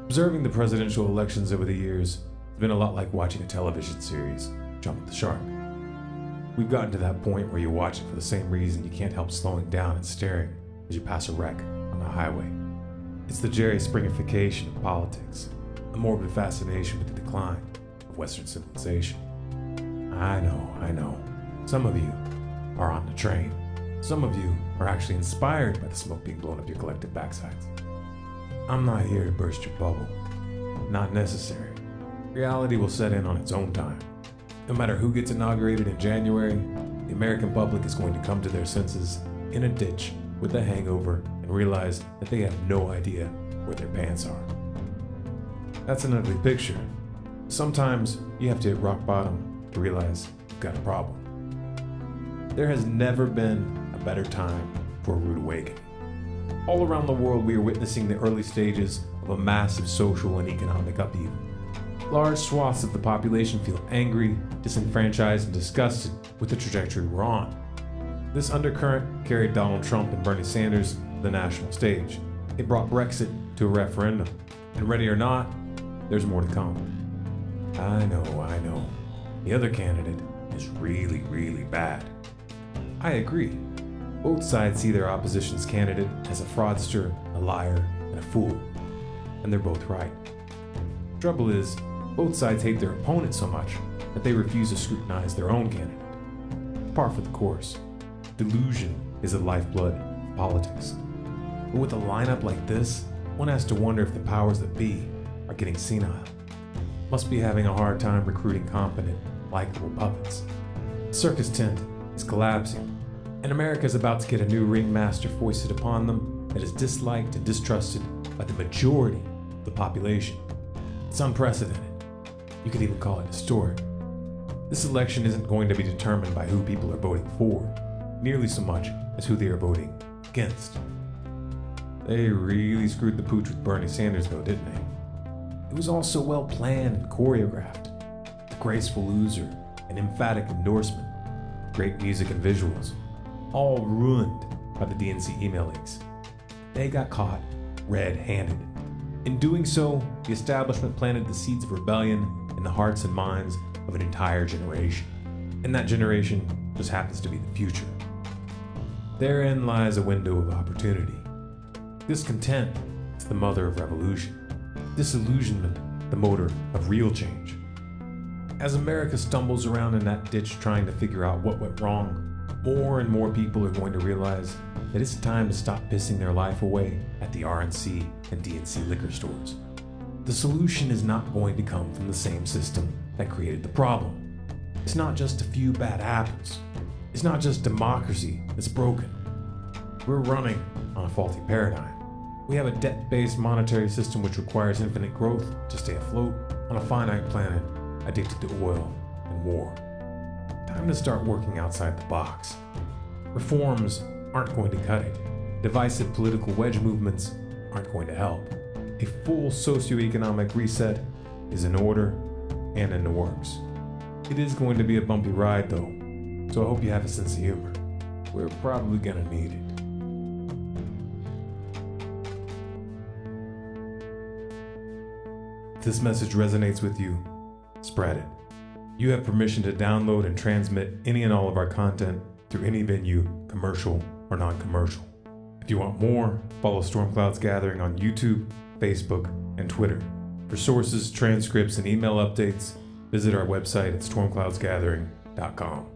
Observing the presidential elections over the years has been a lot like watching a television series, Jump the Shark. We've gotten to that point where you watch it for the same reason you can't help slowing down and staring as you pass a wreck on the highway. It's the Jerry Springification of politics, a morbid fascination with the decline of Western civilization. I know. Some of you are on the train. Some of you are actually inspired by the smoke being blown up your collective backsides. I'm not here to burst your bubble. Not necessary. Reality will set in on its own time. No matter who gets inaugurated in January, the American public is going to come to their senses in a ditch with a hangover and realize that they have no idea where their pants are. That's an ugly picture. Sometimes you have to hit rock bottom to realize you've got a problem. There has never been a better time for a rude awakening. All around the world, we are witnessing the early stages of a massive social and economic upheaval. Large swaths of the population feel angry, disenfranchised, and disgusted with the trajectory we're on. This undercurrent carried Donald Trump and Bernie Sanders to the national stage. It brought Brexit to a referendum. And ready or not, there's more to come. I know. The other candidate is really, really bad. I agree. Both sides see their opposition's candidate as a fraudster, a liar, and a fool. And they're both right. Trouble is, both sides hate their opponent so much that they refuse to scrutinize their own candidate. Par for the course. Delusion is the lifeblood of politics. But with a lineup like this, one has to wonder if the powers that be are getting senile. Must be having a hard time recruiting competent, likable puppets. The circus tent is collapsing, and America is about to get a new ringmaster foisted upon them that is disliked and distrusted by the majority of the population. It's unprecedented. You could even call it historic. This election isn't going to be determined by who people are voting for, nearly so much as who they are voting against. They really screwed the pooch with Bernie Sanders though, didn't they? It was all so well planned and choreographed. The graceful loser, an emphatic endorsement, great music and visuals, all ruined by the DNC email leaks. They got caught red-handed. In doing so, the establishment planted the seeds of rebellion in the hearts and minds of an entire generation. And that generation just happens to be the future. Therein lies a window of opportunity. Discontent is the mother of revolution. Disillusionment, the motor of real change. As America stumbles around in that ditch trying to figure out what went wrong, more and more people are going to realize that it's time to stop pissing their life away at the RNC and DNC liquor stores. The solution is not going to come from the same system that created the problem. It's not just a few bad apples. It's not just democracy that's broken. We're running on a faulty paradigm. We have a debt-based monetary system which requires infinite growth to stay afloat on a finite planet addicted to oil and war. Time to start working outside the box. Reforms aren't going to cut it. Divisive political wedge movements aren't going to help. A full socioeconomic reset is in order and in the works. It is going to be a bumpy ride though, so I hope you have a sense of humor. We're probably gonna need it. If this message resonates with you, spread it. You have permission to download and transmit any and all of our content through any venue, commercial or non-commercial. If you want more, follow StormCloudsGathering on YouTube, Facebook, and Twitter. For sources, transcripts, and email updates, visit our website at stormcloudsgathering.com.